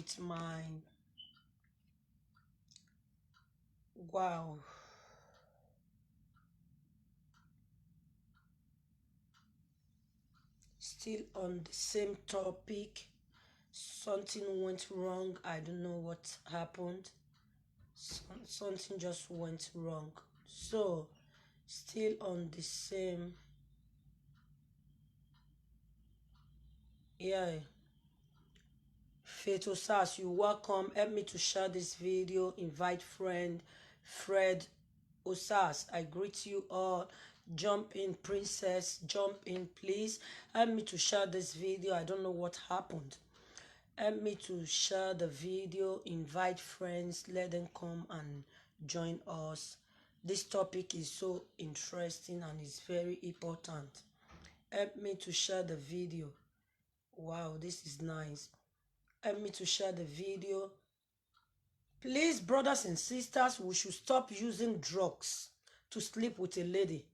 with my wow. Still on the same topic. Something went wrong. I don't know what happened. Something just went wrong. So, still on the same. Yeah. Fatal Sars, you welcome. Help me to share this video. Invite friend Fred Osas. I greet you all. Jump in, princess. Jump in, please. Help me to share this video. I don't know what happened. Help me to share the video. Invite friends. Let them come and join us. This topic is so interesting and is very important. Help me to share the video. Wow, this is nice. Help me to share the video. Please, brothers and sisters, we should stop using drugs to sleep with a lady.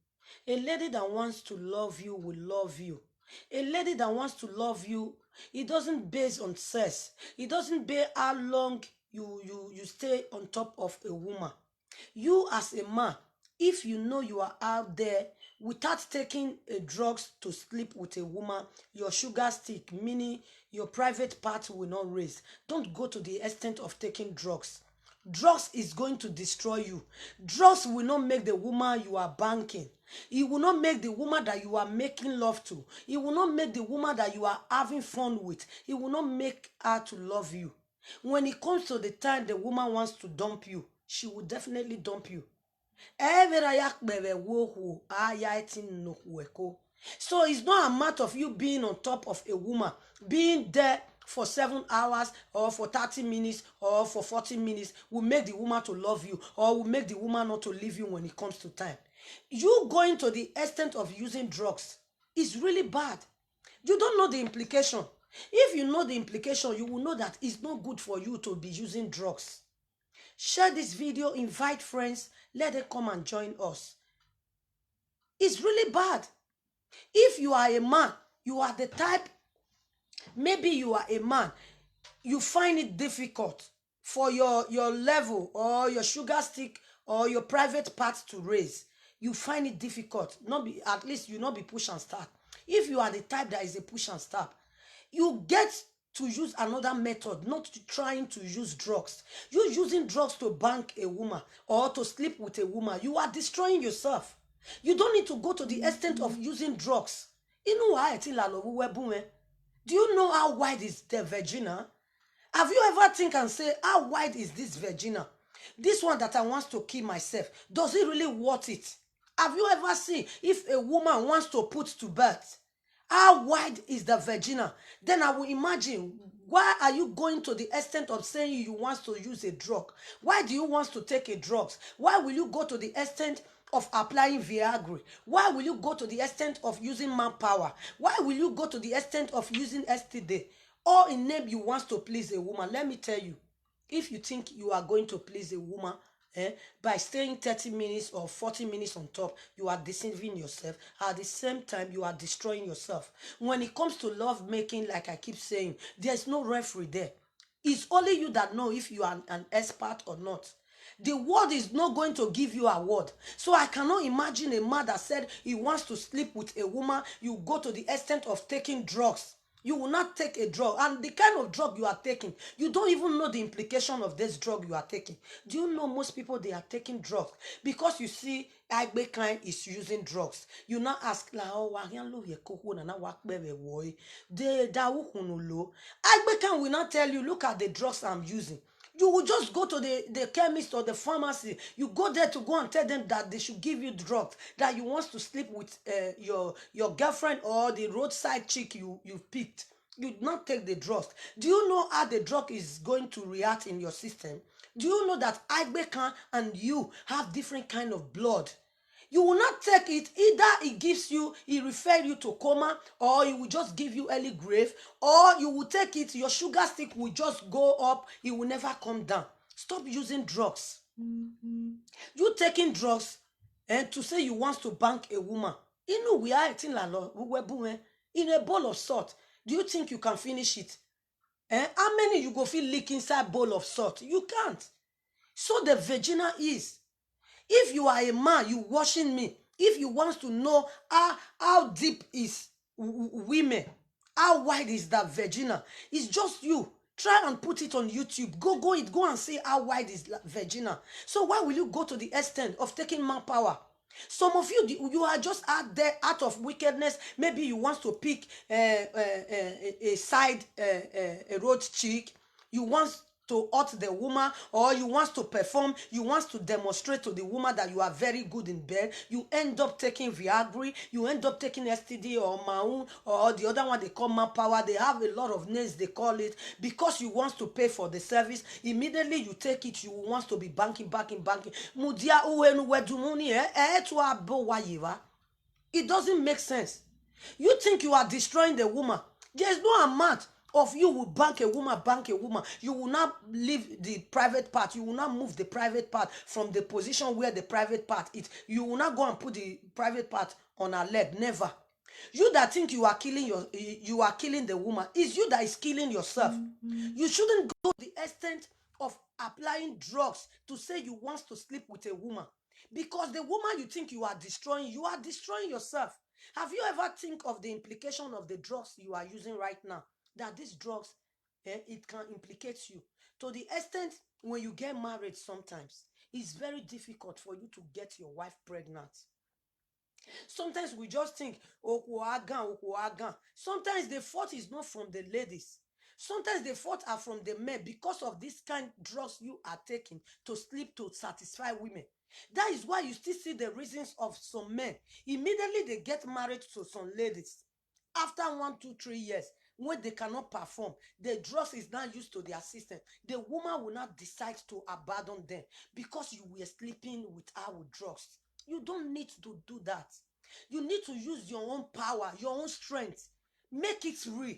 A lady that wants to love you will love you. A lady that wants to love you, it doesn't base on sex. It doesn't base how long you stay on top of a woman. You as a man, if you know you are out there without taking a drugs to sleep with a woman, your sugar stick, meaning your private part, will not raise. Don't go to the extent of taking drugs. Drugs is going to destroy you. Drugs will not make the woman you are banking. It will not make the woman that you are making love to. It will not make the woman that you are having fun with. It will not make her to love you. When it comes to the time the woman wants to dump you, she will definitely dump you. So it's not a matter of you being on top of a woman, being there for 7 hours or for 30 minutes or for 40 minutes will make the woman to love you or will make the woman not to leave you when it comes to time. You going to the extent of using drugs is really bad. You don't know the implication. If you know the implication, you will know that it's not good for you to be using drugs. Share this video, invite friends, let them come and join us. It's really bad. If you are a man, you are the type, maybe you are a man, you find it difficult for your level or your sugar stick or your private part to raise. You find it difficult. At least you not be push and start. If you are the type that is a push and start, you get to use another method, not trying to use drugs. You using drugs to bank a woman or to sleep with a woman, you are destroying yourself. You don't need to go to the extent of using drugs. You know why? Do you know how wide is the vagina? Have you ever think and say, how wide is this vagina? This one that I want to kill myself, does it really worth it? Have you ever seen if a woman wants to put to birth, how wide is the vagina? Then I will imagine, why are you going to the extent of saying you want to use a drug? Why do you want to take a drugs? Why will you go to the extent of applying Viagra? Why will you go to the extent of using manpower? Why will you go to the extent of using STD? All in name you want to please a woman. Let me tell you, if you think you are going to please a woman, by staying 30 minutes or 40 minutes on top, you are deceiving yourself. At the same time, you are destroying yourself. When it comes to love making, like I keep saying, there's no referee there. It's only you that know if you are an expert or not. The world is not going to give you a word. So I cannot imagine a man that said he wants to sleep with a woman. You go to the extent of taking drugs. You will not take a drug. And the kind of drug you are taking, you don't even know the implication of this drug you are taking. Do you know most people, they are taking drugs? Because you see, Agbe Klein is using drugs. You now ask, Agbe Klein will not tell you, look at the drugs I'm using. You will just go to the chemist or the pharmacy. You go there to go and tell them that they should give you drugs, that you want to sleep with your girlfriend or the roadside chick you picked. You not take the drugs. Do you know how the drug is going to react in your system? Do you know that Agbekan and you have different kind of blood? You will not take it. Either it gives you, it refer you to coma, or it will just give you early grave, or you will take it, your sugar stick will just go up, it will never come down. Stop using drugs. You taking drugs and to say you want to bank a woman. You know we are eating in a bowl of salt. Do you think you can finish it? How many you go feel lick inside bowl of salt? You can't. So the vagina is. If you are a man, you watching me. If you want to know how deep is women, how wide is that vagina, it's just you. Try and put it on YouTube. Go and see how wide is vagina. So why will you go to the extent of taking manpower? Some of you, you are just out there out of wickedness. Maybe you want to pick a side a road chick. You want to hurt the woman, or you want to perform, you want to demonstrate to the woman that you are very good in bed. You end up taking Viagra, you end up taking STD or Maun, or the other one they call manpower. They have a lot of names they call it, because you want to pay for the service. Immediately you take it, you want to be banking. Mudia uwenu wedumuni to abo wayiva. It doesn't make sense. You think you are destroying the woman. There's no amount of you will bank a woman. You will not leave the private part. You will not move the private part from the position where the private part is. You will not go and put the private part on her leg. Never. You that think you are killing the woman, is you that is killing yourself. You shouldn't go to the extent of applying drugs to say you want to sleep with a woman, because the woman you think you are destroying yourself. Have you ever think of the implication of the drugs you are using right now, that these drugs, it can implicate you to the extent when you get married? Sometimes it's very difficult for you to get your wife pregnant. Sometimes we just think, okuagan, okuagan. Sometimes the fault is not from the ladies. Sometimes the fault are from the men, because of this kind of drugs you are taking to sleep to satisfy women. That is why you still see the reasons of some men. Immediately they get married to some ladies. After 1, 2, 3 years, when they cannot perform, the drugs is now used to their system. The woman will not decide to abandon them because you were sleeping with her with drugs. You don't need to do that. You need to use your own power, your own strength. Make it real.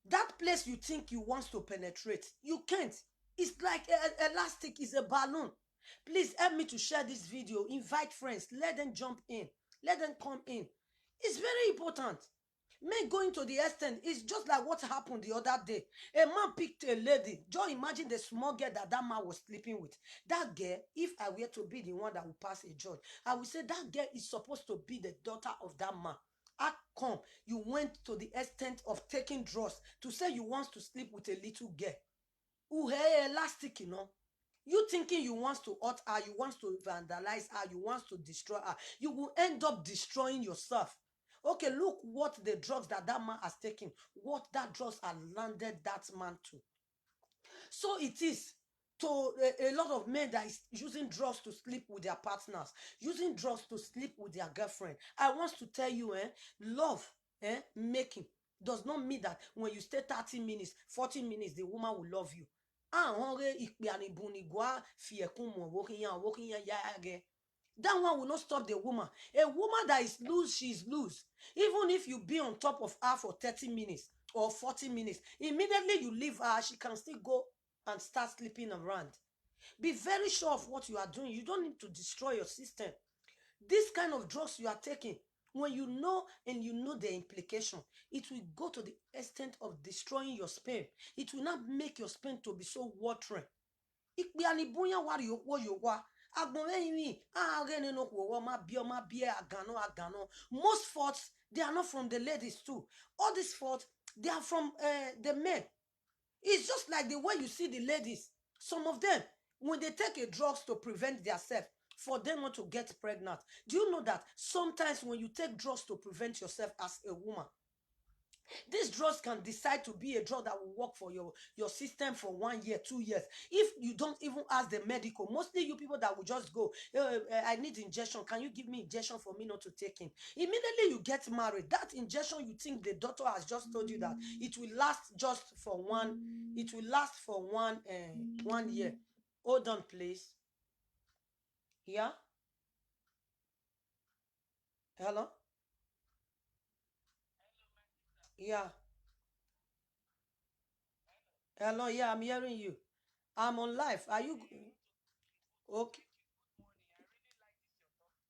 That place you think you want to penetrate, you can't. It's like elastic is a balloon. Please help me to share this video. Invite friends. Let them jump in. Let them come in. It's very important. Men going to the extent is just like what happened the other day. A man picked a lady. Just imagine the small girl that man was sleeping with. That girl, if I were to be the one that will pass a judge, I would say that girl is supposed to be the daughter of that man. How come you went to the extent of taking drugs to say you want to sleep with a little girl? Who hey, elastic, You thinking you want to hurt her, you want to vandalize her, you want to destroy her. You will end up destroying yourself. Okay, look what the drugs that man has taken, what that drugs have landed that man to. So it is to a lot of men that is using drugs to sleep with their partners, using drugs to sleep with their girlfriend. I want to tell you, love making does not mean that when you stay 30 minutes, 40 minutes, the woman will love you. That one will not stop the woman. A woman that is loose, she's loose. Even if you be on top of her for 30 minutes or 40 minutes, immediately you leave her, she can still go and start sleeping around. Be very sure of what you are doing. You don't need to destroy your system. This kind of drugs you are taking, when you know and you know the implication, it will go to the extent of destroying your sperm. It will not make your sperm to be so watery. Most faults, they are not from the ladies too. All these faults, they are from the men. It's just like the way you see the ladies. Some of them, when they take a drugs to prevent themselves, for them not to get pregnant. Do you know that sometimes when you take drugs to prevent yourself as a woman, these drugs can decide to be a drug that will work for your system for 1 year, 2 years. If you don't even ask the medical, mostly you people that will just go, I need injection. Can you give me injection for me not to take it? Immediately you get married. That injection, you think the doctor has just told you that it will last just for one. It will last for 1 year. Hold on, please. Yeah. Hello. Yeah. Hello. Yeah, I'm hearing you. I'm on live. Are you okay?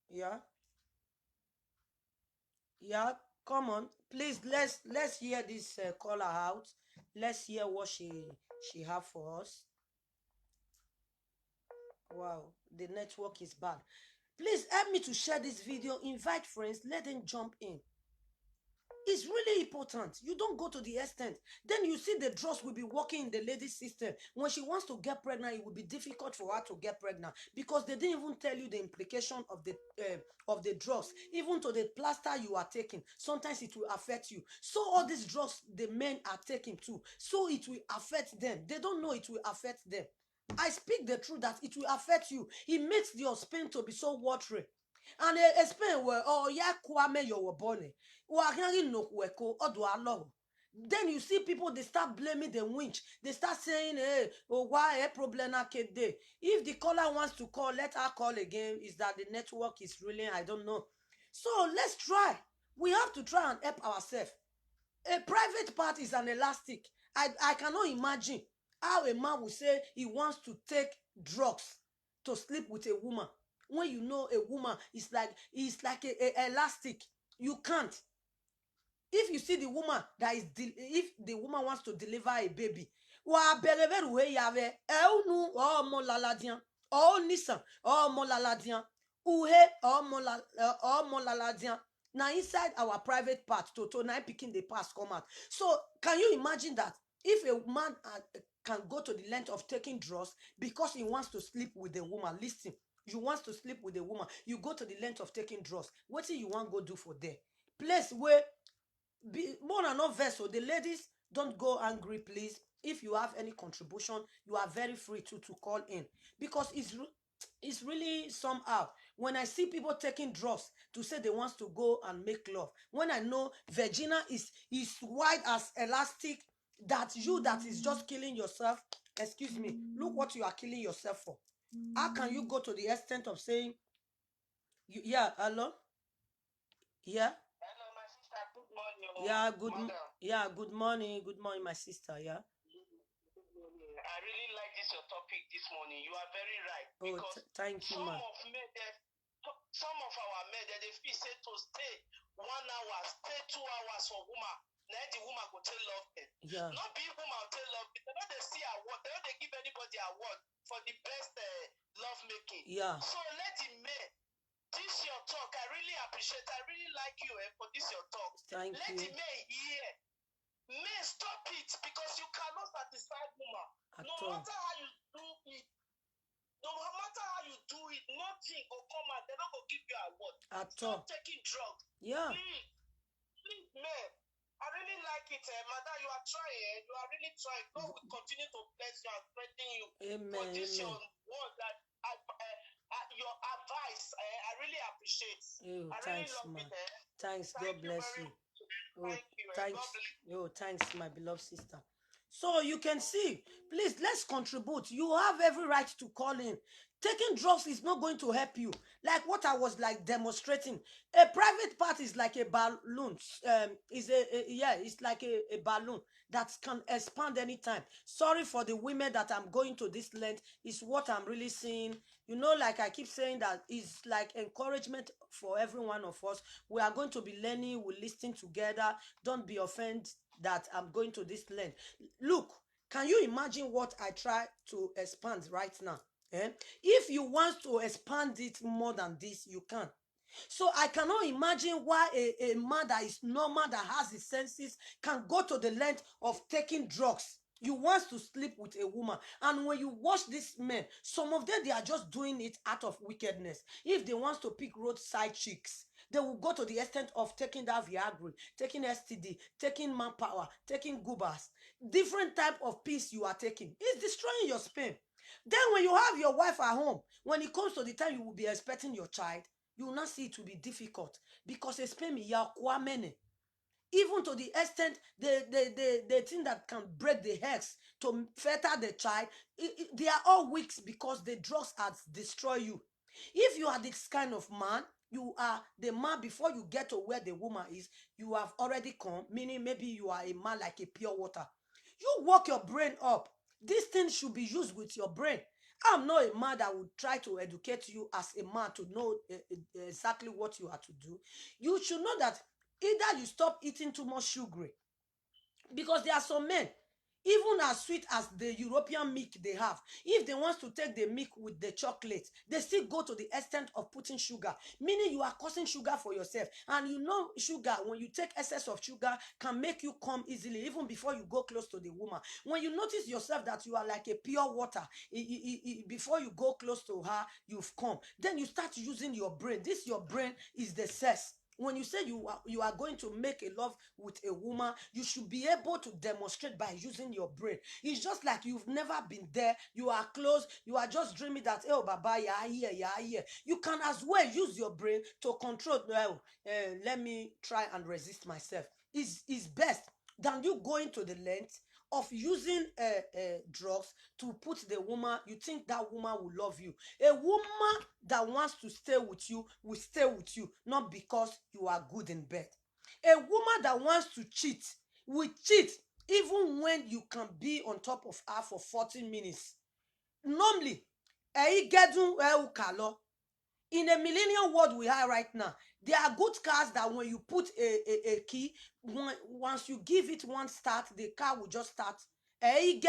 Yeah. Yeah. Come on, please. Let's hear this caller out. Let's hear what she have for us. Wow, the network is bad. Please help me to share this video. Invite friends. Let them jump in. It's really important. You don't go to the extent. Then you see the drugs will be working in the lady's system. When she wants to get pregnant, it will be difficult for her to get pregnant because they didn't even tell you the implication of the drugs. Even to the plaster you are taking, sometimes it will affect you. So all these drugs the men are taking too, so it will affect them. They don't know it will affect them. I speak the truth that it will affect you. It makes your skin to be so watery. And explain where oh yeah kwame your bone. Then you see people, they start blaming the winch. They start saying, hey, oh, why a problem? If the caller wants to call, let her call again. Is that the network is really, I don't know. So let's try. We have to try and help ourselves. A private part is an elastic. I cannot imagine how a man will say he wants to take drugs to sleep with a woman when you know a woman is like a elastic. You can't. If you see the woman that is if the woman wants to deliver a baby, wa bereveru we yave e unu o mo laladian o nisan o mo laladian uhe o mo laladian. Now inside our private part to now picking the parts come out. So can you imagine that if a man can go to the length of taking drugs because he wants to sleep with the woman? Listen, you want to sleep with a woman, you go to the length of taking drugs. What do you want go do for there? Place where more than not vessel. The ladies, don't go angry, please. If you have any contribution, you are very free to call in because it's really somehow when I see people taking drugs to say they want to go and make love, when I know Virginia is wide as elastic, that you that is just killing yourself. Excuse me, look what you are killing yourself for. How can you go to the extent of saying yeah, hello, yeah. Yeah, good morning. Good morning, my sister. Yeah. I really like this your topic this morning. You are very right. Oh, Because thank you, ma. Some of our men they feel say to stay 1 hour, stay 2 hours for woman. Now the woman go tell love them. Yeah. Not be woman tell love. They don't they see award. They don't they give anybody award for the best love making. Yeah. So let the men. This your talk. I really appreciate. I really like you for this your talk. Thank let you. the men hear. Men, stop it because you cannot satisfy woman. No matter how you do it, no matter how you do it, nothing will come out. They're not going to give you a word. Stop taking drugs. Yeah. Please, man. I really like it, Mother. You are trying. You are really trying. God will continue to bless you and strengthen you. Amen. For this Amen. your word that your advice, I really appreciate. Oh, I thanks, really love it. Thanks. God bless you. Oh, Thank you. thanks. Oh, thanks, my beloved sister. So you can see, please, let's contribute. You have every right to call in. Taking drugs is not going to help you. Like what I was like demonstrating. A private part is like a balloon. It's like a balloon that can expand anytime. Sorry for the women that I'm going to this length. Is what I'm really seeing. You know, like I keep saying, that is like encouragement for every one of us. We are going to be learning, we listen together. Don't be offended that I'm going to this length. Look, can you imagine what I try to expand right now? If you want to expand it more than this, you can. So I cannot imagine why a man that is normal, that has his senses, can go to the length of taking drugs. You want to sleep with a woman. And when you watch these men, some of them, they are just doing it out of wickedness. If they want to pick roadside chicks, they will go to the extent of taking that Viagra, taking STD, taking manpower, taking goobers. Different type of pills you are taking. It's destroying your sperm. Then when you have your wife at home, when it comes to the time you will be expecting your child, you will not see it will be difficult because a sperm many. Even to the extent the thing that can break the eggs to fetter the child, they are all weak because the drugs has destroy you. If you are this kind of man, you are the man before you get to where the woman is, you have already come, meaning maybe you are a man like a pure water. You work your brain up. This thing should be used with your brain. I'm not a man that would try to educate you as a man to know exactly what you are to do. You should know that Either you stop eating too much sugar, because there are some men, even as sweet as the European milk they have, if they want to take the milk with the chocolate, they still go to the extent of putting sugar, meaning you are causing sugar for yourself. And you know, sugar, when you take excess of sugar, can make you come easily, even before you go close to the woman. When you notice yourself that you are like a pure water, before you go close to her, you've come, then you start using your brain. This your brain is the sex. When you say you are going to make a love with a woman, you should be able to demonstrate by using your brain. It's just like you've never been there, you are close, you are just dreaming that, oh baba, yeah here. You can as well use your brain to control. Well, let me try and resist myself. Is best than you going to the length of using drugs to put the woman. You think that woman will love you. A woman that wants to stay with you will stay with you, not because you are good in bed. A woman that wants to cheat will cheat even when you can be on top of her for 40 minutes. Normally, in a millennial world we are right now, there are good cars that when you put a key, once you give it one start, the car will just start. 30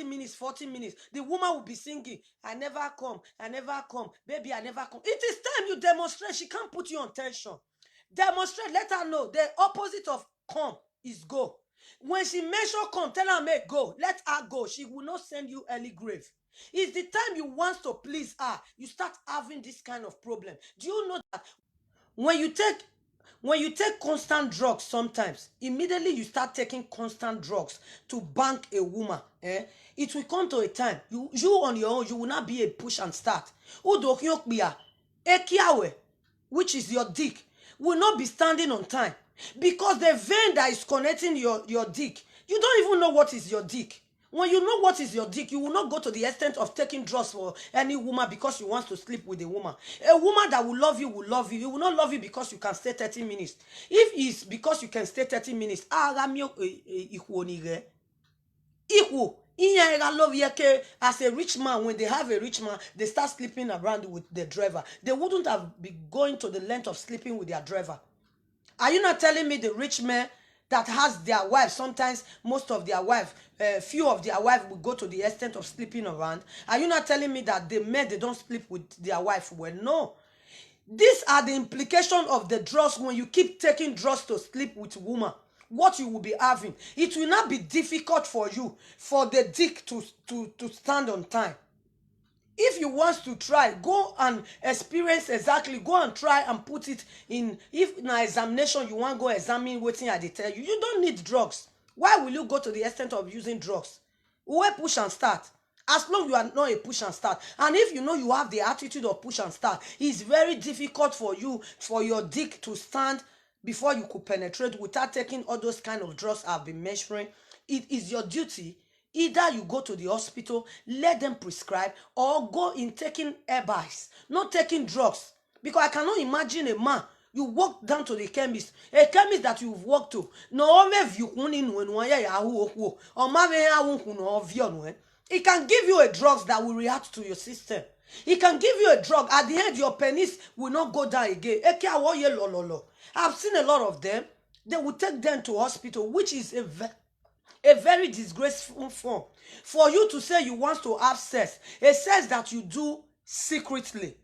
minutes, 40 minutes, the woman will be singing, I never come, I never come, baby, I never come. It is time you demonstrate. She can't put you on tension. Demonstrate. Let her know the opposite of come is go. When she mention come, tell her make go. Let her go. She will not send you early grave. It's the time you want to please her, you start having this kind of problem. Do you know that when you take constant drugs, sometimes immediately you start taking constant drugs to bank a woman, it will come to a time you on your own, you will not be a push and start. Which is your dick, will not be standing on time, because the vein that is connecting your dick, you don't even know what is your dick. When you know what is your dick, you will not go to the extent of taking drugs for any woman because you want to sleep with a woman. A woman that will love you will love you. He will not love you because you can stay 30 minutes. If it's because you can stay 30 minutes, equal. As a rich man, when they have a rich man, they start sleeping around with the driver. They wouldn't have been going to the length of sleeping with their driver. Are you not telling me the rich man that has their wife, sometimes most of their wife, few of their wife will go to the extent of sleeping around? Are you not telling me that the men, they don't sleep with their wife? Well, no. These are the implications of the drugs. When you keep taking drugs to sleep with woman, what you will be having, it will not be difficult for you for the dick to stand on time. If you want to try, go and experience, exactly, go and try and put it in. If na examination you want, go examine wetin I dey tell you. You don't need drugs. Why will you go to the extent of using drugs? Where push and start? As long you are not a push and start, and if you know you have the attitude of push and start, it's very difficult for you, for your dick to stand before you could penetrate without taking all those kind of drugs I've been mentioning. It is your duty. Either you go to the hospital, let them prescribe, or go in taking herbals, not taking drugs. Because I cannot imagine a man, you walk down to the chemist, a chemist that you've walked to, no it can give you a drugs that will react to your system. It can give you a drug. At the end, your penis will not go down again. I've seen a lot of them. They will take them to hospital, which is a very disgraceful form. For you to say you want to have sex, a sex that you do secretly,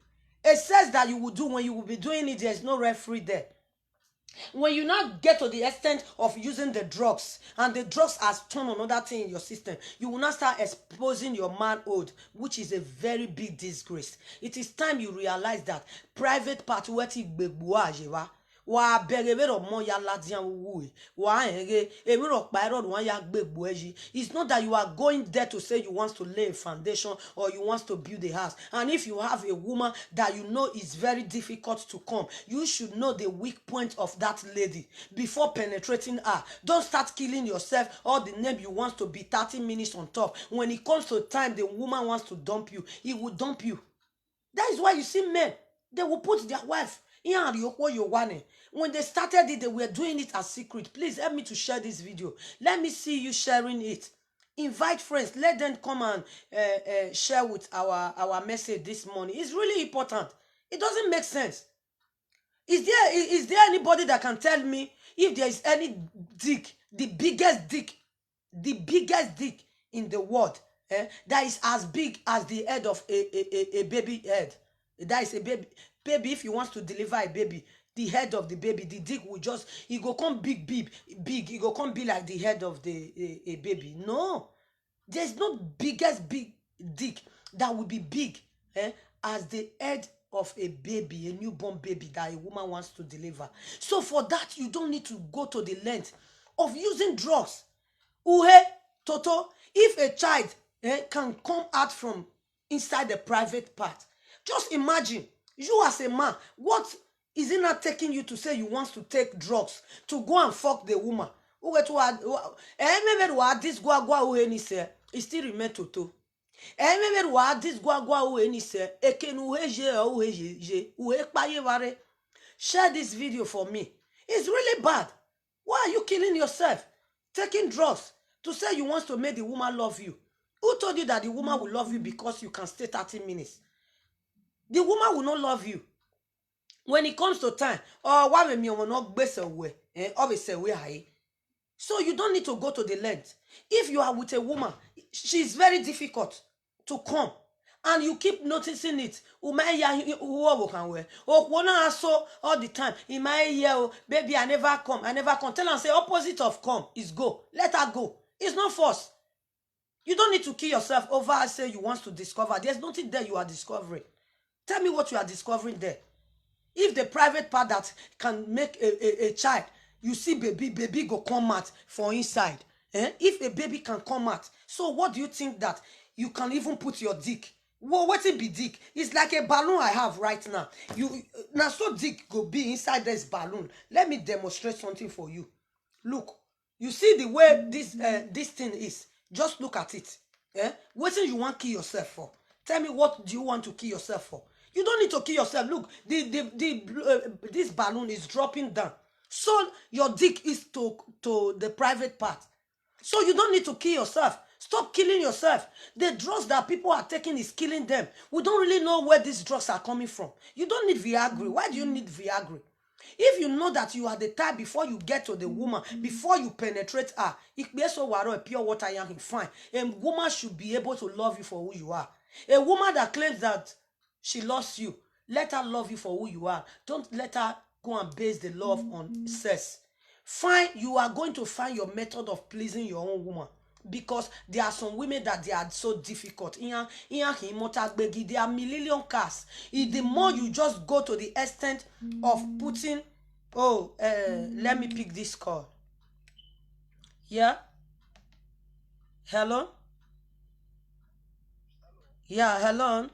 a sex that you will do when you will be doing it, there's no referee there. When you now get to the extent of using the drugs, and the drugs has turned another thing in your system, you will not start exposing your manhood, which is a very big disgrace. It is time you realize that private part wa berebero mo ya ladian wu wa ere emiro pa ero wan ya gbegbo eji. It's not that you are going there to say you want to lay a foundation or you want to build a house. And if you have a woman that you know is very difficult to come, you should know the weak point of that lady before penetrating her. Don't start killing yourself or the name you want to be 30 minutes on top. When it comes to time the woman wants to dump you, he will dump you. That is why you see men, they will put their wife in. When they started it, they were doing it as secret. Please help me to share this video. Let me see you sharing it. Invite friends. Let them come and share with our message this morning. It's really important. It doesn't make sense. Is there anybody that can tell me if there is any dick, the biggest dick in the world, that is as big as the head of a baby head? That is a baby. If you want to deliver a baby, the head of the baby, the dick will just, it go come big. It go come be like the head of the a baby. No, there's no biggest big dick that will be big, as the head of a baby, a newborn baby that a woman wants to deliver. So for that, you don't need to go to the length of using drugs. Uhe, Toto, if a child, can come out from inside the private part, just imagine, you as a man, what is it not taking you to say you want to take drugs to go and fuck the woman? This guagua uhe ni se, it still remain Toto. This guagua uhe ni se, eken uhe je uhe je uhe kpaye ware. Share this video for me. It's really bad. Why are you killing yourself? Taking drugs to say you want to make the woman love you. Who told you that the woman will love you because you can stay 30 minutes? The woman will not love you. When it comes to time, why me will not base away? So you don't need to go to the length. If you are with a woman, she's very difficult to come. And you keep noticing it. All the time. In my year, baby, I never come. Tell her and say opposite of come is go. Let her go. It's not force. You don't need to kill yourself over say you want to discover. There's nothing there you are discovering. Tell me what you are discovering there. If the private part that can make a child, you see baby go come out for inside. If a baby can come out, so what do you think that you can even put your dick? Well, what it be dick? It's like a balloon I have right now. You now so dick go be inside this balloon. Let me demonstrate something for you. Look, you see the way this thing is. Just look at it. What do you want to kill yourself for? Tell me, what do you want to kill yourself for? You don't need to kill yourself. Look, this balloon is dropping down. So your dick is to the private part. So you don't need to kill yourself. Stop killing yourself. The drugs that people are taking is killing them. We don't really know where these drugs are coming from. You don't need Viagra. Why do you need Viagra? If you know that you are the type, before you get to the woman, before you penetrate her, a pure water young fine. A woman should be able to love you for who you are. A woman that claims that she loves you, let her love you for who you are. Don't let her go and base the love on sex. Fine, you are going to find your method of pleasing your own woman. Because there are some women that they are so difficult. There are million cars. The more you just go to the extent of putting, let me pick this call. Yeah? Hello? Yeah, hello?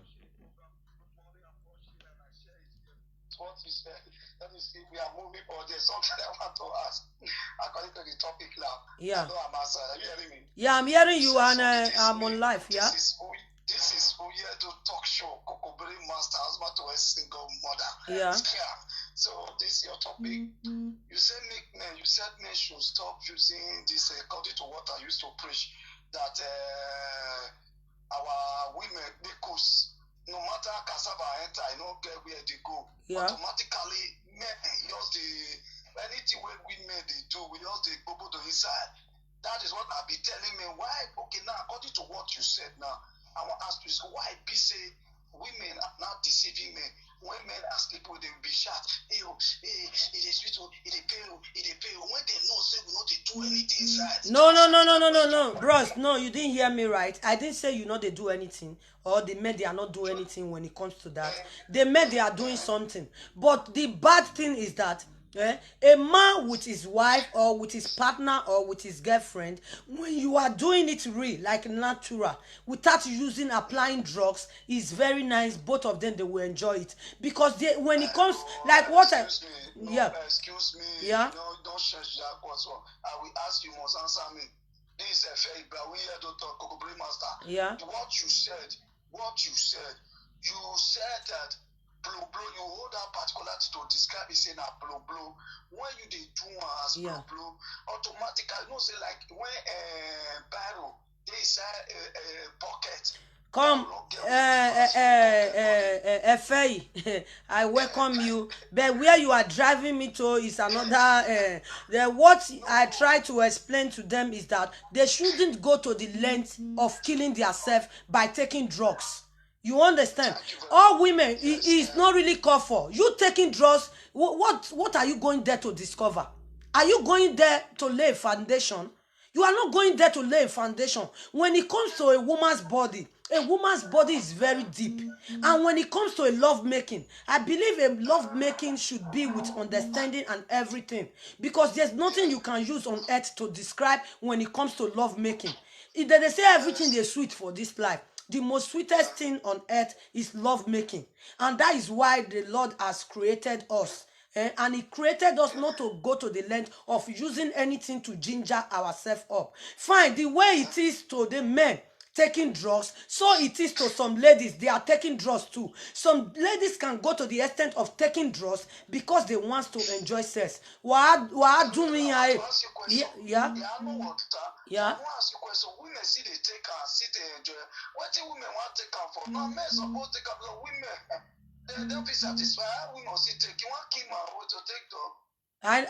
What you said. Let me see. We are moving on. There's something I want to ask according to the topic now. Yeah. So I'm answering. Are you hearing me? Yeah, I'm hearing you, and I'm on live. Yeah. This is Uyedo talk show. Kokobiri master, husband to a single mother. Yeah. So this is your topic. You said men should stop using this according to what I used to preach, that our women, because no matter cassava enter, I don't get where they go. Yeah. Automatically, men use anything where women they do, we use the bubble to inside. That is what I'll be telling me. Why? Okay, now according to what you said now, I want to ask you, why be say women are not deceiving men? When men are people, they will be shot. It is sweet, it is pay. When they know, say we know they do anything inside. No, bros. No, you didn't hear me right. I didn't say you know they do anything, or the men they are not doing anything when it comes to that. The men they are doing something. But the bad thing is that a man with his wife or with his partner or with his girlfriend, when you are doing it real, like natural, without applying drugs, is very nice. Both of them, they will enjoy it, because when it comes like what excuse me, yeah, don't change that what's wrong. I will ask, you must answer me. This is a fair, but we here to talk Kokobri master. Yeah, what you said, you said that blow, you hold that particular to describe it, saying that blow. When you did do as blow, automatically, say like when barrel, they say pocket. Come, Efei, I welcome you. But where you are driving me to is another. What I try to explain to them is that they shouldn't go to the length of killing themselves by taking drugs. You understand? All women, it is not really called for. You taking drugs, what are you going there to discover? Are you going there to lay a foundation? You are not going there to lay a foundation. When it comes to a woman's body is very deep. And when it comes to a love making, I believe a love making should be with understanding and everything. Because there's nothing you can use on earth to describe when it comes to love making. They say everything is sweet for this life. The most sweetest thing on earth is love making. And that is why the Lord has created us. And he created us not to go to the length of using anything to ginger ourselves up. Fine, the way it is to the men taking drugs, so it is to some ladies. They are taking drugs too. Some ladies can go to the extent of taking drugs because they want to enjoy sex. What doing? Yeah, yeah. Yeah, I know what. Yeah. So I want to ask you a question. Women see they take and see they enjoy. What do women want to take her for? Now men supposed to take her because women they'll be satisfied. We must take. You want keep my way to take though. I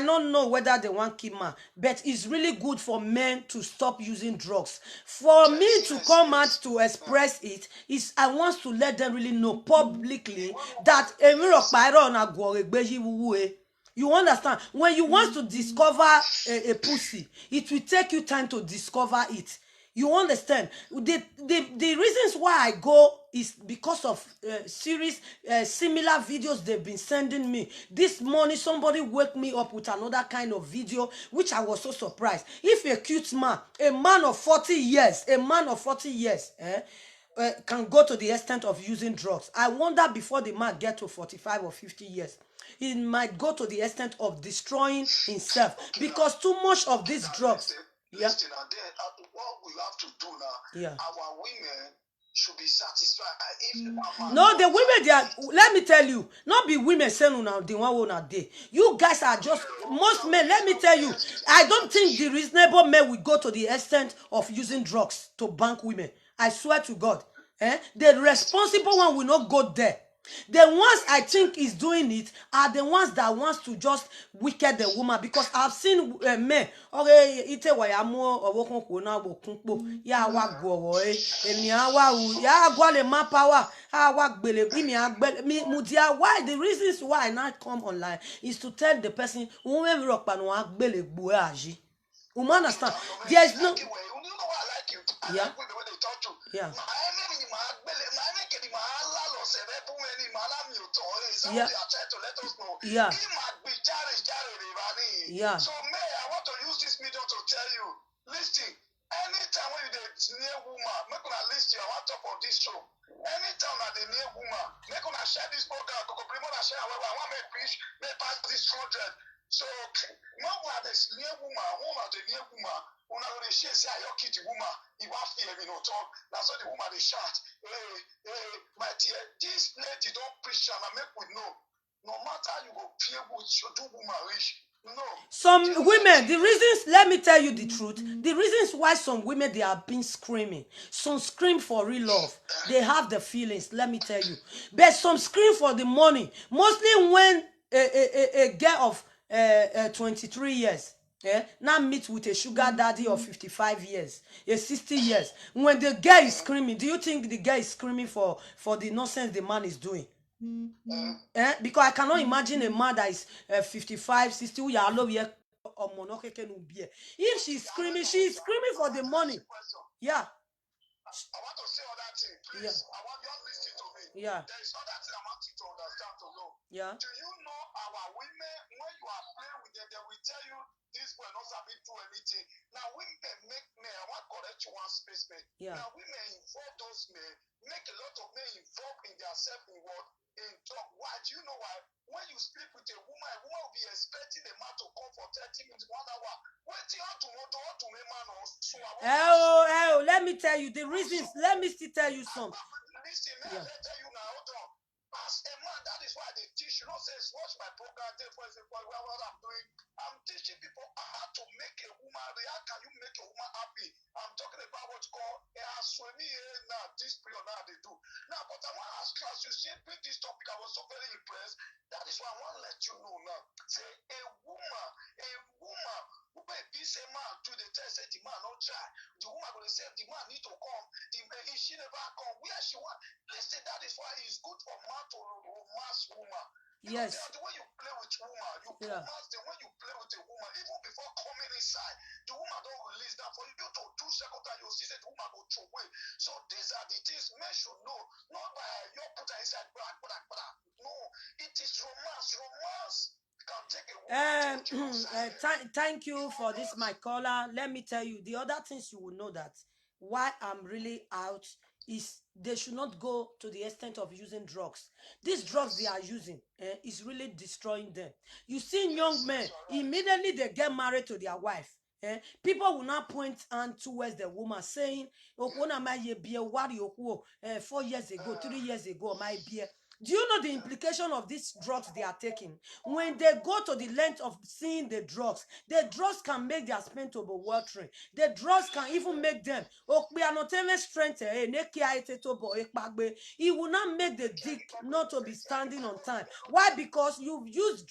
don't know whether they want keep man, but it's really good for men to stop using drugs. For me to come out to express it is I want to let them really know publicly that you understand? When you want to discover a pussy, it will take you time to discover it. You understand? The reasons why I go is because of similar videos they've been sending me. This morning, somebody woke me up with another kind of video, which I was so surprised. If a cute man, a man of 40 years, can go to the extent of using drugs, I wonder before the man get to 45 or 50 years, he might go to the extent of destroying himself because too much of these drugs. Listen, and then what we have to do now, our women should be satisfied. No, the women, they are, let me tell you, not be women saying now the one a day. You guys are just, most men, let me tell you, I don't think the reasonable men will go to the extent of using drugs to bank women. I swear to God. The responsible one will not go there. The ones I think is doing it are the ones that wants to just wicked the woman, because I've seen men. Okay, ite wa ya mo owo kon ko na wo kunpo ya wa goro emi awa u ya gwa le ma power wa gbele mi agbele mi mudia. Why the reasons why I not come online is to tell the person who we rock pa no agbele gbo aji. You understand? There is no. Yeah. Yeah. Yeah. Yeah. Yeah. So, May, I want to use this medium to tell you, listen, anytime when you near woman, make una listen, I want to talk on this show. Anytime that they near woman, make una share this program, I want to preach, make pass this 100. So, when we are the near woman, the near woman, when I will share, say, I your the woman, you want fear, talk. That's what the woman they shout. Hey, my dear, this lady don't preach, and I make we know. No matter you go fear, what you do, woman rich. No. Some women, the reasons, let me tell you the truth, the reasons why some women, they have been screaming. Some scream for real love. They have the feelings, let me tell you. But some scream for the money. Mostly when a girl of 23 years now meet with a sugar daddy of 55 years, 60 years. When the girl is screaming, do you think the girl is screaming for the nonsense the man is doing? Because I cannot imagine a man that is 55, 60. If she's screaming for the money. Yeah. I want to say other thing, please. Yeah. I want you to listen to me. Yeah. There is other thing I want you to understand to know. Yeah. Do you know our women, when you are playing with them, they will tell you this boy not sabi do anything. Now women make men, I want to correct you one space, man. Yeah. Now women involve those men, make a lot of men involved in their self-reward, in talk. Why? Do you know why? When you sleep with a woman will be expecting a man to come for 30 minutes, 1 hour. Waiting how to make man or so. Let me tell you the reasons. Let me still tell you some. Listen, let me tell you now, hold on. As a man, that is why they teach you. Not say, watch my program, therefore, what I'm doing. I'm teaching people how to make a woman. How can you make a woman happy? I'm talking about what you call Now, but I want to ask you, as you see, bring this topic, I was so very impressed. That is why I want to let you know now. Say, a woman who may be say man to the test, say the man not try. The woman will say the man need to come. If she never come, where she want. Listen, that is why it's good for man to romance woman. Because Yes. the way you play with woman, you romance them when you play with a woman, even before coming inside, the woman don't release that. For you to 2 seconds time, you see that the woman go throw away. So these are the things men should know. Not by your put her inside, no, it is romance. Romance can take a woman to thank you for this, my caller. Let me tell you, the other things you will know that why I'm really out is they should not go to the extent of using drugs. These drugs they are using is really destroying them. You see young men, immediately they get married to their wife. People will not point hand towards the woman saying, 4 years ago, 3 years ago, my beer. Do you know the implication of these drugs they are taking? When they go to the length of seeing the drugs can make their sperm to be watering. The drugs can even make them strength. It will not make the dick not to be standing on time. Why? Because you've used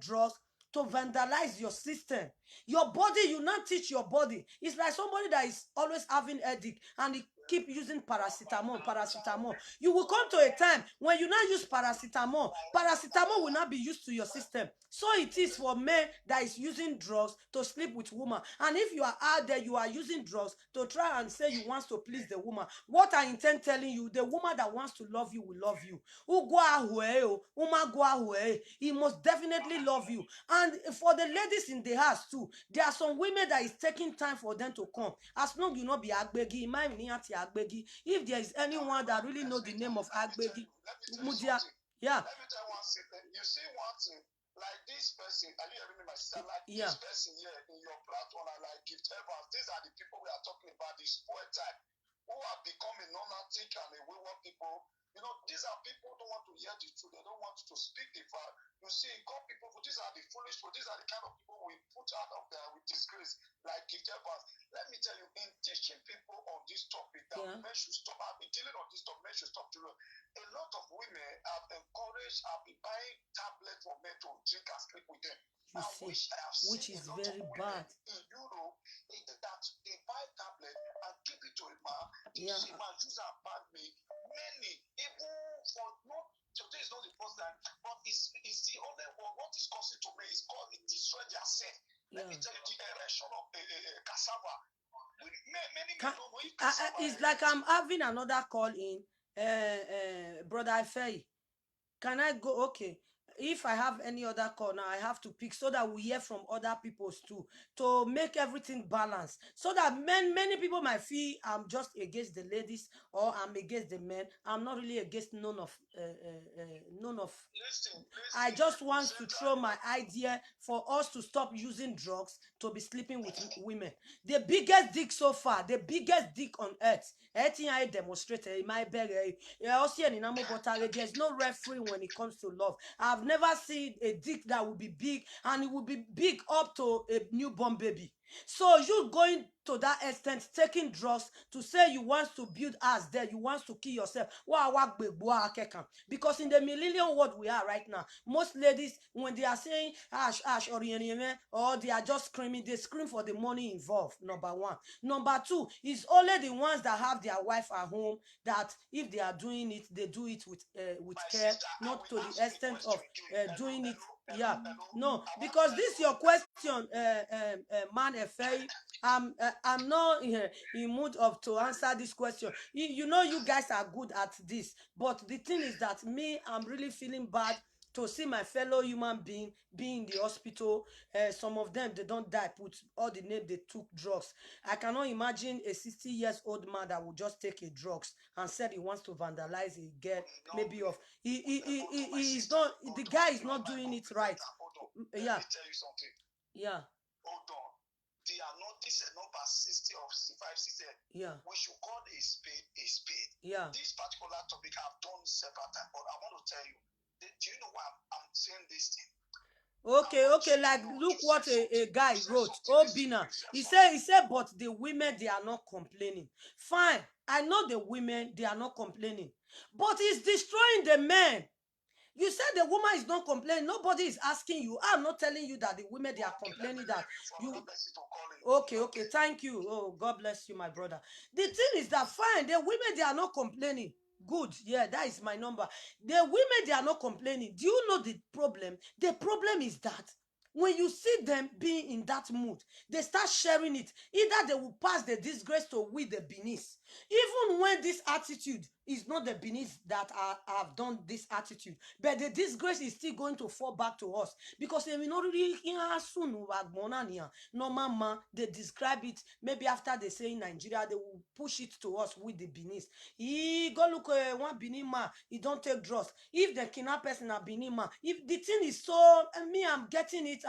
drugs to vandalize your system. Your body, you not teach your body. It's like somebody that is always having headache and he keep using paracetamol. You will come to a time when you not use paracetamol will not be used to your system. So it is for men that is using drugs to sleep with woman. And if you are out there, you are using drugs to try and say you want to please the woman. What I intend telling you, the woman that wants to love you will love you. He must definitely love you. And for the ladies in the house too, there are some women that is taking time for them to come. As long you not be agbegi, if there is anyone that really know the name of agbegi, mudia, yeah. Let me tell you one second. You see one thing, like this person, are you hearing me, my sister? Like this person here in your platform, and like Gift Evans, these are the people we are talking about, this poor type, who have become a lunatic and a wayward people. You know, these are people who don't want to hear the truth. They don't want to speak the fact. You see, God people, these are the foolish people. These are the kind of people we put out of there with disgrace, like Gift Evans. Let me tell you, in teaching people on this topic, that men should stop. I've been dealing on this topic, men should stop doing. A lot of women have encouraged, have been buying tablets for men to drink and sleep with them. You see, which is very bad. In Europe, that they buy tablet and give it to a man. This man use and bad me. Many, even for not today is not the first time, but it's the only one. What is causing to me is called it destroy their self. Let me tell you, the erection of cassava. Many men don't know if cassava. It's like I'm having another call in, brother Faye. Can I go? Okay. If I have any other call now, I have to pick so that we hear from other people's too, to make everything balanced. So that many people might feel I'm just against the ladies or I'm against the men. I'm not really against none of. Listen, I just want to throw my idea for us to stop using drugs to be sleeping with women. The biggest dick so far, the biggest dick on earth. I demonstrated my beg. There's no referee when it comes to love. I've never seen a dick that will be big, and it will be big up to a newborn baby. So you going to that extent, taking drugs to say you want to build us there, you want to kill yourself. Because in the millennial world we are right now, most ladies, when they are saying ash, or they are just screaming, they scream for the money involved, number one. Number two, is only the ones that have their wife at home, that if they are doing it, they do it with care, not to the extent of doing it. Yeah, no, because this your question, man, I'm not in mood of to answer this question. You know, you guys are good at this, but the thing is that me, I'm really feeling bad to see my fellow human being in the hospital. Some of them, they don't die, put all the name they took drugs. I cannot imagine a 60 years old man that would just take a drugs and said he wants to vandalize a girl, maybe of he is not, the guy is not doing it right. Yeah. Let me tell you something. Yeah. Hold on. They are not this number 60 or 65, 60. Yeah. We should call a spade a spade. Yeah. This particular topic I've done several times, but I want to tell you, do you know why I'm saying this thing? Okay, like look what a guy wrote. Obina. He said, but the women, they are not complaining. Fine. I know the women, they are not complaining. But it's destroying the men. You said the woman is not complaining. Nobody is asking you. I'm not telling you that the women, they are complaining that you... Okay, thank you. Oh, God bless you, my brother. The thing is that, fine, the women, they are not complaining. Good. Yeah, that is my number. The women, they are not complaining. Do you know the problem? The problem is that when you see them being in that mood, they start sharing it. Either they will pass the disgrace to we the beneath. Even when this attitude is not the beneath that have done this attitude, but the disgrace is still going to fall back to us, because they will not really soon. Normal man, they describe it. Maybe after they say in Nigeria, they will push it to us with the beneath. He go look one Benin man, he don't take drugs. If the kidnap person a Benin man, if the thing is so, me, I'm getting it,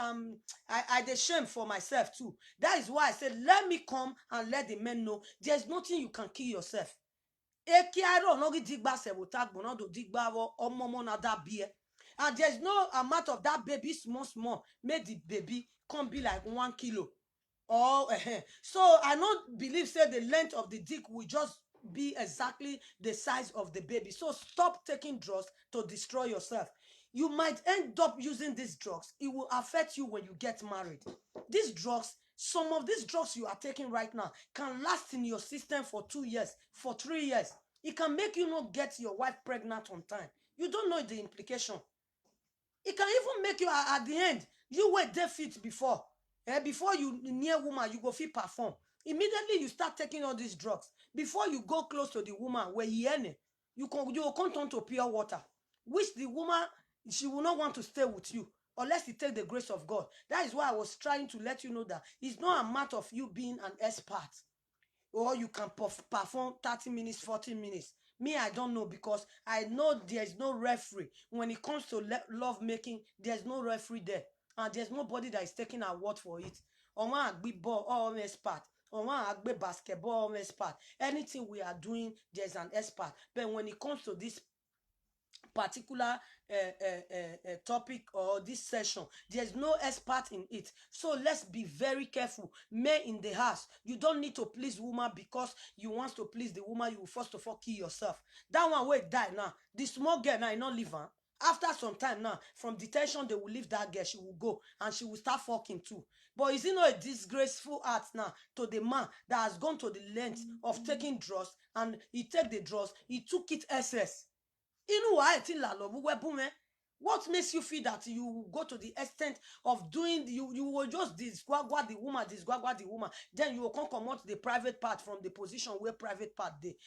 I the shame for myself too. That is why I said, let me come and let the men know there's nothing you can kill yourself. And there's no amount of that baby small made the baby come be like 1 kilo. So I don't believe say the length of the dick will just be exactly the size of the baby. So stop taking drugs to destroy yourself. You might end up using these drugs. It will affect you when you get married. These drugs, some of these drugs you are taking right now can last in your system for 2 years, for 3 years. It can make you not get your wife pregnant on time. You don't know the implication. It can even make you at the end, you were deaf before. Before you near woman, you go feel perform. Immediately you start taking all these drugs. Before you go close to the woman, where you will come turn to pure water, which the woman, she will not want to stay with you unless you take the grace of God. That is why I was trying to let you know that it's not a matter of you being an expert, or you can perform 30 minutes, 40 minutes. Me, I don't know, because I know there's no referee. When it comes to love making, there's no referee there. And there's nobody that is taking a word for it. On one agbe ball, all expert. On one agbe basketball, all expert. Anything we are doing, there's an expert. But when it comes to this particular topic or this session, there's no expert in it. So let's be very careful. Men in the house, you don't need to please woman because you want to please the woman. You will first of all kill yourself. That one will die now. The small girl now, you not leave her. After some time now, from detention, they will leave that girl. She will go and she will start fucking too. But is it not a disgraceful act now to the man that has gone to the length of taking drugs, and he take the drugs, he took it SS? What makes you feel that you will go to the extent of doing, you will just disgwagwa the woman, then you will come out the private part from the position where private part dey.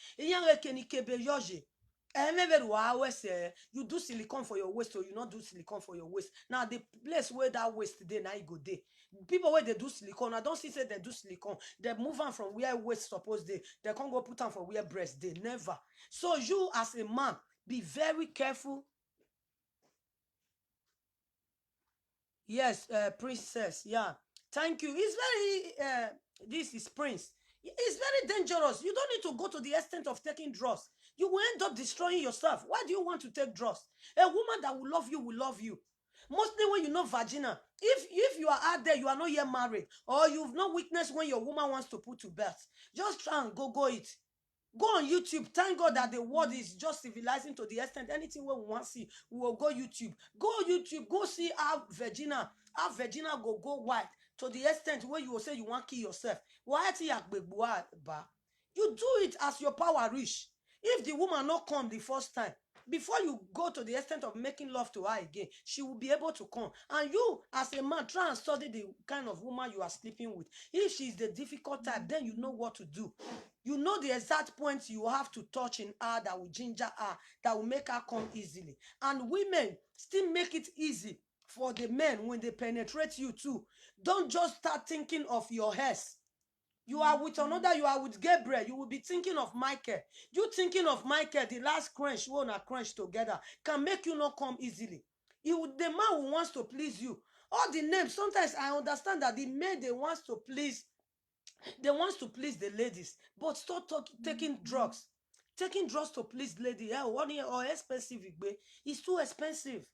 You do silicone for your waist, or you not do silicone for your waist. Now the place where that waist dey, now you go dey. People where they do silicone, I don't see say they do silicone. They move on from where waist suppose dey. They can't go put on for where breast dey. Never. So you as a man, be very careful. Yes, princess. Yeah. Thank you. It's very, this is Prince. It's very dangerous. You don't need to go to the extent of taking drugs. You will end up destroying yourself. Why do you want to take drugs? A woman that will love you. Mostly when you know vagina. If you are out there, you are not yet married, or you've not witnessed when your woman wants to put to birth, just try and go it. Go on YouTube. Thank God that the world is just civilizing to the extent anything we want to see, we will go YouTube. Go YouTube. Go see how Virginia go white to the extent where you will say you want to kill yourself. You do it as your power reach. If the woman not come the first time, before you go to the extent of making love to her again, she will be able to come. And you, as a man, try and study the kind of woman you are sleeping with. If she's the difficult type, then you know what to do. You know the exact points you have to touch in her that will ginger her, that will make her come easily. And women still make it easy for the men when they penetrate you too. Don't just start thinking of your hairs. You are with another, you are with Gabriel, you will be thinking of Michael. You thinking of Michael, the last crunch, you wanna crunch together, can make you not come easily. The man who wants to please you. All the names, sometimes I understand that the men, they want to please the ladies, but stop taking drugs. Taking drugs to please lady, 1 year or expensive, it's too expensive.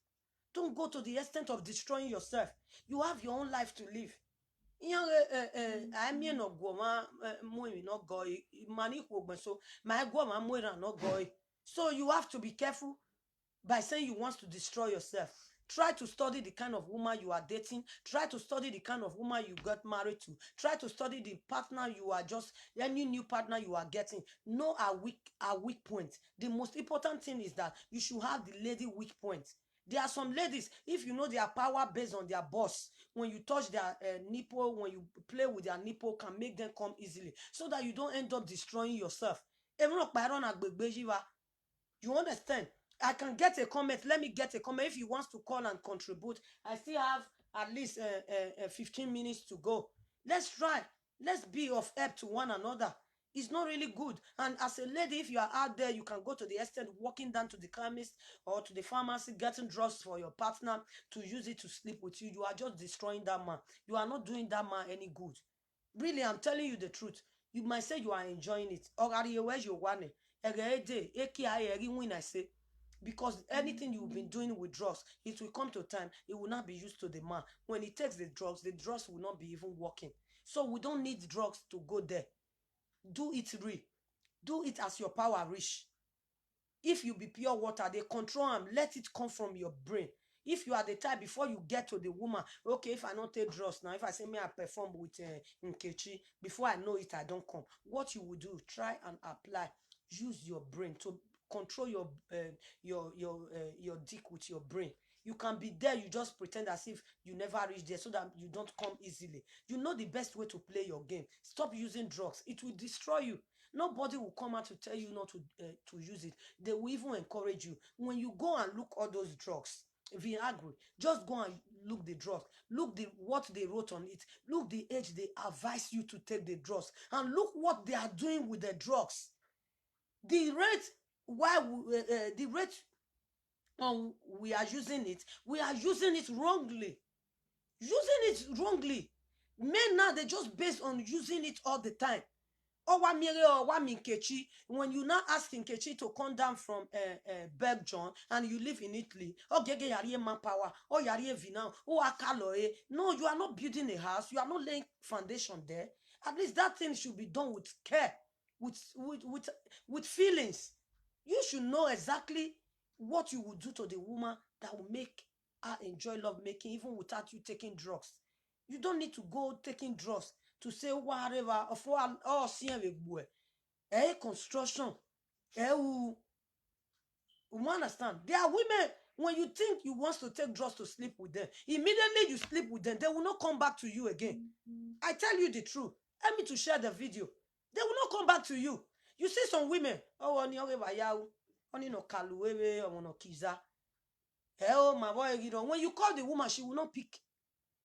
Don't go to the extent of destroying yourself. You have your own life to live. I no go ma mo no go mani ko gbe so my go ma mo no go So you have to be careful by saying you want to destroy yourself. Try to study the kind of woman you are dating. Try to study the kind of woman you got married to. Try to study the partner you are just, any new partner you are getting. Know our weak point. The most important thing is that you should have the lady weak point. There are some ladies, if you know their power based on their boss, when you touch their nipple, when you play with their nipple, can make them come easily, so that you don't end up destroying yourself. You understand? I can get a comment. Let me get a comment. If you want to call and contribute, I still have at least 15 minutes to go. Let's try. Let's be of help to one another. It's not really good. And as a lady, if you are out there, you can go to the extent walking down to the chemist or to the pharmacy, getting drugs for your partner to use it to sleep with you. You are just destroying that man. You are not doing that man any good. Really, I'm telling you the truth. You might say you are enjoying it. Because anything you've been doing with drugs, it will come to a time, it will not be used to the man. When he takes the drugs will not be even working. So we don't need drugs to go there. Do it real. Do it as your power reach. If you be pure water, they control them. Let it come from your brain. If you are the type, before you get to the woman, okay, if I don't take drugs now, if I say me I perform with Nkechi, before I know it, I don't come. What you will do, try and apply. Use your brain to control your dick with your brain. You can be there, you just pretend as if you never reach there so that you don't come easily. You know the best way to play your game. Stop using drugs. It will destroy you. Nobody will come out to tell you not to use it. They will even encourage you. When you go and look all those drugs, Viagra, just go and look the drugs. Look what they wrote on it. Look the age they advise you to take the drugs. And look what they are doing with the drugs. The rate the rate we are using it wrongly. Using it wrongly. Men now, they just based on using it all the time. When you now ask Nkechi to come down from Belgium and you live in Italy, manpower, no, you are not building a house, you are not laying foundation there. At least that thing should be done with care, with feelings. You should know exactly what you would do to the woman that will make her enjoy love making, even without you taking drugs. You don't need to go taking drugs to say whatever of all construction. You understand? There are women, when you think you want to take drugs to sleep with them, immediately you sleep with them, they will not come back to you again. I tell you the truth. Help me to share the video. They will not come back to you. You see some women, when you call the woman, she will not pick.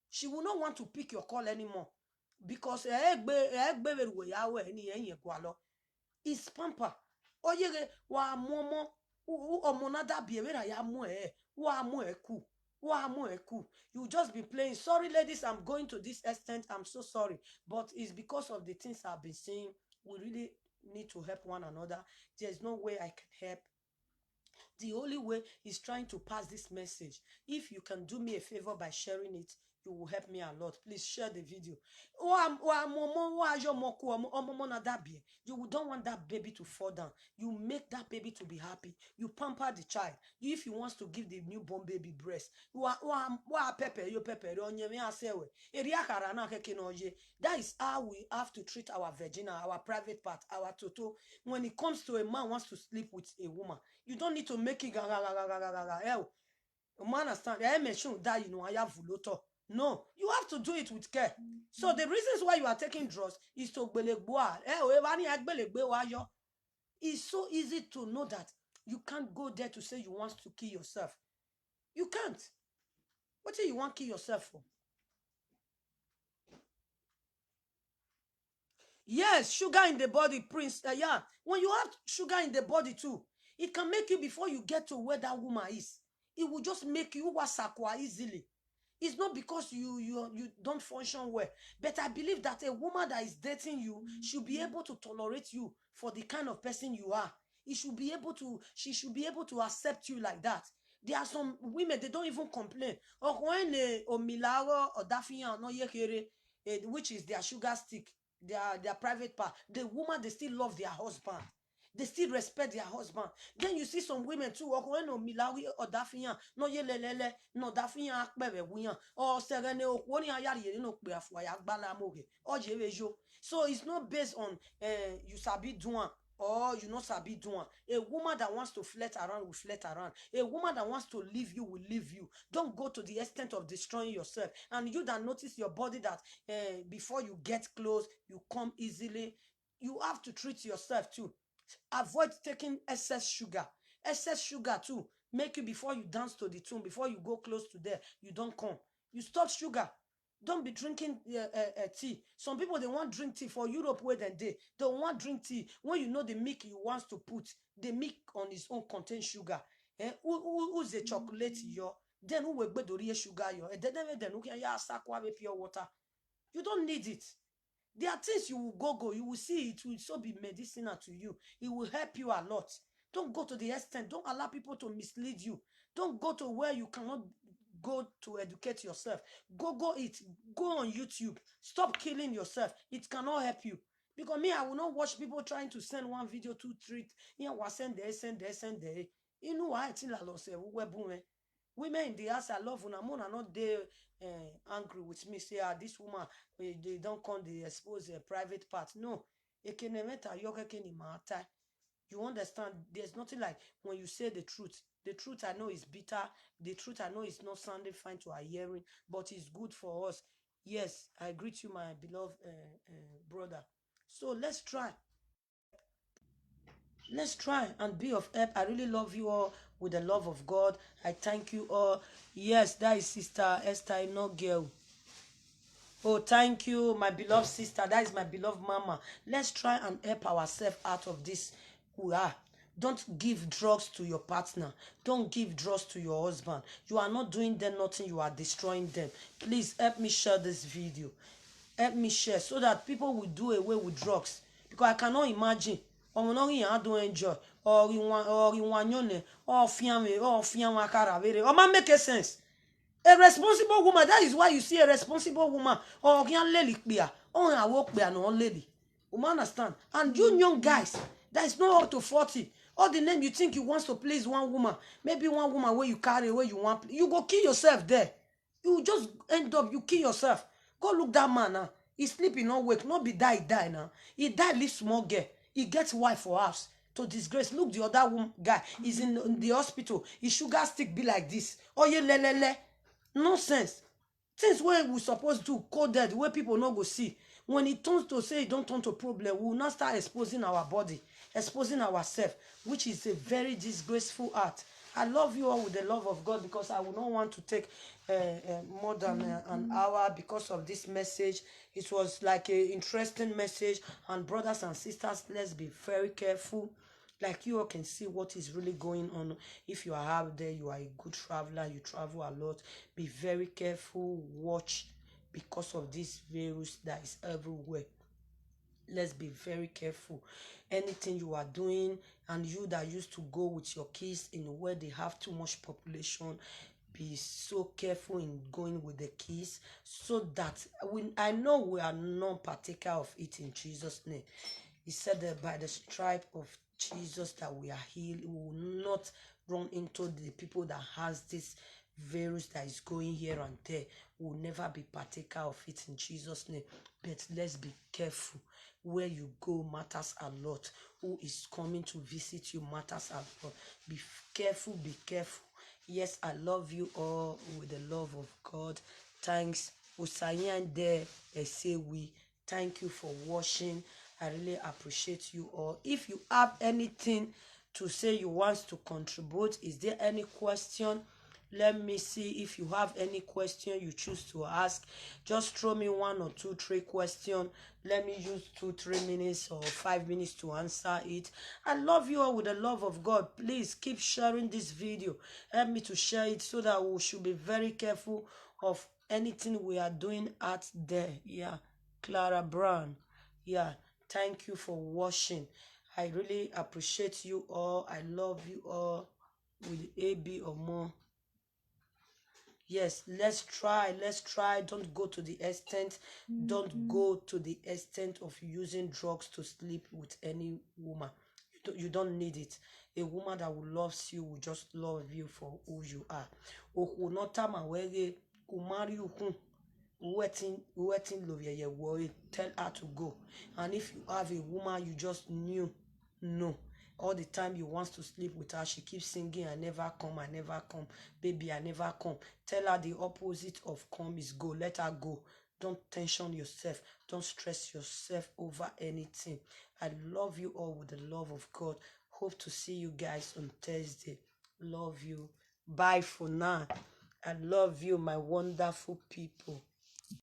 She will not want to pick your call anymore because it's pamper. Oyere wa momo omonada biewera ya mo wa mo eku. You just be playing. Sorry, ladies, I'm going to this extent. I'm so sorry. But it's because of the things I've been saying. We really need to help one another. There's no way I can help. The only way is trying to pass this message. If you can do me a favor by sharing it, you will help me a lot. Please share the video. You don't want that baby to fall down. You make that baby to be happy. You pamper the child. If you want to give the newborn baby breast, that is how we have to treat our vagina, our private part, our toto. When it comes to a man wants to sleep with a woman, you don't need to make it understand? No, you have to do it with care. So the reasons why you are taking drugs is to it's so easy to know that you can't go there to say you want to kill yourself. You can't. What do you want to kill yourself for? Yes, sugar in the body, Prince. Yeah, when you have sugar in the body too, it can make you, before you get to where that woman is, it will just make you wasakwa easily. It's not because you don't function well, but I believe that a woman that is dating you should be able to tolerate you for the kind of person you are. She should be able to accept you like that. There are some women, they don't even complain. Or when Omilaro or Dafian no yekere, which is their sugar stick, their private part, the woman, they still love their husband. They still respect their husband. Then you see some women too. No milawi or dafiyan no ye lelele no dafiyan akbebe wiyan or serene okwoni ayari ye no pe afwa ya gbala moge or jevejo. So it's not based on you sabi doing or you not sabi doing. A woman that wants to flirt around will flirt around. A woman that wants to leave you will leave you. Don't go to the extent of destroying yourself. And you that notice your body that before you get close, you come easily. You have to treat yourself too. Avoid taking excess sugar. Excess sugar too make you, before you dance to the tune, before you go close to there, you don't come. You stop sugar. Don't be drinking tea. Some people, they want drink tea for Europe where they don't want drink tea. When you know the milk you want to put, the milk on its own contains sugar. Who's a chocolate yo? Then who will be sugar yo? Then who can ya pure water? You don't need it. There are things you will go, you will see it will so be medicinal to you. It will help you a lot. Don't go to the extent. Don't allow people to mislead you. Don't go to where you cannot go to educate yourself. Go it. Go on YouTube. Stop killing yourself. It cannot help you. Because me, I will not watch people trying to send one video, two, three. Yeah, send there, send there, send there. You know why I think I lost women in the house, I love una mona not they angry with me. Say, this woman, they don't come, they expose a private part. No. You understand? There's nothing like when you say the truth. The truth I know is bitter. The truth I know is not sounding fine to our hearing, but it's good for us. Yes, I greet you, my beloved brother. So let's try. Let's try and be of help. I really love you all with the love of God. I thank you all. Yes, that is Sister Esther, no girl. Oh, thank you, my beloved sister. That is my beloved mama. Let's try and help ourselves out of this. We are. Don't give drugs to your partner. Don't give drugs to your husband. You are not doing them nothing. You are destroying them. Please help me share this video. Help me share so that people will do away with drugs. Because I cannot imagine. Ọmọ náà yìí á dún enjoy. Or ìwọ̀n yọ̀nẹ̀. Or fíàmù akara wèrè. Ọmọ make sense. A responsible woman, that is why you see a responsible woman. Oh, can lady clear. Oh, I walk there, no lady. You understand? And you young guys, that is not up to 40. All the name you think you want to please one woman. Maybe one woman where you carry, where you want. You go kill yourself there. You just end up, you kill yourself. Go look that man now. He sleeping, not wake. Not be die now. He die, leave small girl. He gets wife for house. To disgrace. Look, the other woman, guy is in the hospital. His sugar stick be like this. Oh, yeah, le. Nonsense. Things where we supposed to coded where people not go see. When it turns to say it don't turn to problem, we will not start exposing our body, exposing ourselves, which is a very disgraceful act. I love you all with the love of God because I would not want to take more than an hour because of this message. It was like an interesting message. And brothers and sisters, let's be very careful. Like you all can see what is really going on. If you are out there, you are a good traveler, you travel a lot, be very careful, watch, because of this virus that is everywhere. Let's be very careful. Anything you are doing, and you that used to go with your kids in where they have too much population, be so careful in going with the kids so that I know we are not partaker of it in Jesus' name. He said that by the stripe of Jesus that we are healed. We will not run into the people that has this virus that is going here and there. We will never be partaker of it in Jesus' name. But let's be careful. Where you go matters a lot. Who is coming to visit you matters a lot. Be careful, be careful. Yes, I love you all with the love of God. Thanks. Usayan there, say we. Thank you for watching. I really appreciate you all. If you have anything to say you want to contribute, is there any question? Let me see if you have any question you choose to ask. Just throw me 1 or 2, 3 questions. Let me use 2, 3 minutes or 5 minutes to answer it. I love you all with the love of God. Please keep sharing this video. Help me to share it so that we should be very careful of anything we are doing out there. Yeah, Clara Brown. Yeah, thank you for watching. I really appreciate you all. I love you all with AB or more. Yes, let's try. Don't go to the extent. Don't go to the extent of using drugs to sleep with any woman. You don't need it. A woman that will loves you will just love you for who you are. Oku no tama wege umari ukun waiting love ye worry. Tell her to go. And if you have a woman you just knew, no. All the time you want to sleep with her, she keeps singing, I never come, I never come. Baby, I never come. Tell her the opposite of come is go. Let her go. Don't tension yourself. Don't stress yourself over anything. I love you all with the love of God. Hope to see you guys on Thursday. Love you. Bye for now. I love you, my wonderful people.